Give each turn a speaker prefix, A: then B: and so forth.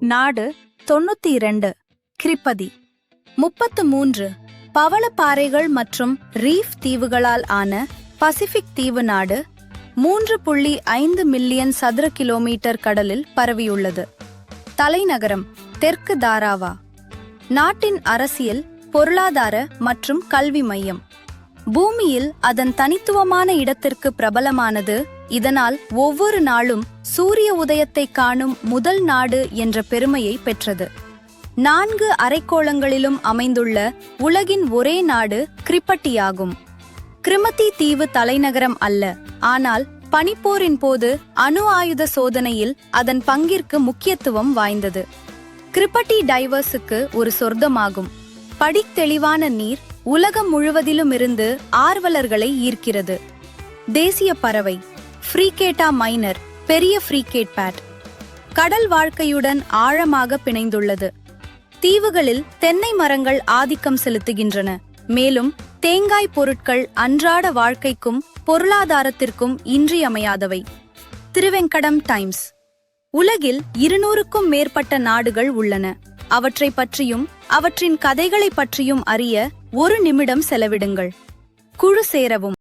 A: நாடு 92. கிரிப்பதி 33. பவளப்பாறைகள் மற்றும் ரீஃப் தீவுகளால் ஆன பசிபிக் தீவு நாடு 3.5 மில்லியன் சதுர கிலோமீட்டர் கடலில் பரவியுள்ளது. தலைநகரம் தெற்கு தாராவா. நாட்டின் அரசியல், பொருளாதார மற்றும் கல்வி மையம். பூமியில் அதன் தனித்துவமான இடத்திற்கு பிரபலமானது. இதனால் ஒவ்வொரு நாளும் சூரிய உதயத்தை காணும் முதல் நாடு என்ற பெருமையை பெற்றது. 4 அரைக்கோளங்களிலும் அமைந்துள்ள உலகின் ஒரே நாடு கிரிப்பட்டியாகும். கிரிமதி தீவு தலைநகரம் அல்ல, ஆனால் பனிப்போரின் போது அணு ஆயுத சோதனையில் அதன் பங்கிற்கு முக்கியத்துவம் வாய்ந்தது. கிரிப்பட்டி டைவர்ஸுக்கு ஒரு சொர்க்கமாகும். படித்தெளிவான நீர் உலகம் முழுவதிலுமிருந்து ஆர்வலர்களை ஈர்க்கிறது. தேசிய பறவை ஃப்ரீகேட்டா மைனர், பெரிய ஃப்ரீகேட் பேட். கடல் வாழ்க்கையுடன் ஆழமாக பிணைந்துள்ளது. தீவுகளில் தென்னை மரங்கள் ஆதிக்கம் செலுத்துகின்றன, மேலும் தேங்காய் பொருட்கள் அன்றாட வாழ்க்கைக்கும் பொருளாதாரத்திற்கும் இன்றியமையாதவை. திருவெங்கடம் டைம்ஸ். உலகில் 200க்கும் மேற்பட்ட நாடுகள் உள்ளன. அவற்றை பற்றியும் அவற்றின் கதைகளை பற்றியும் அறிய ஒரு நிமிடம் செலவிடுங்கள். குழு சேரவும்.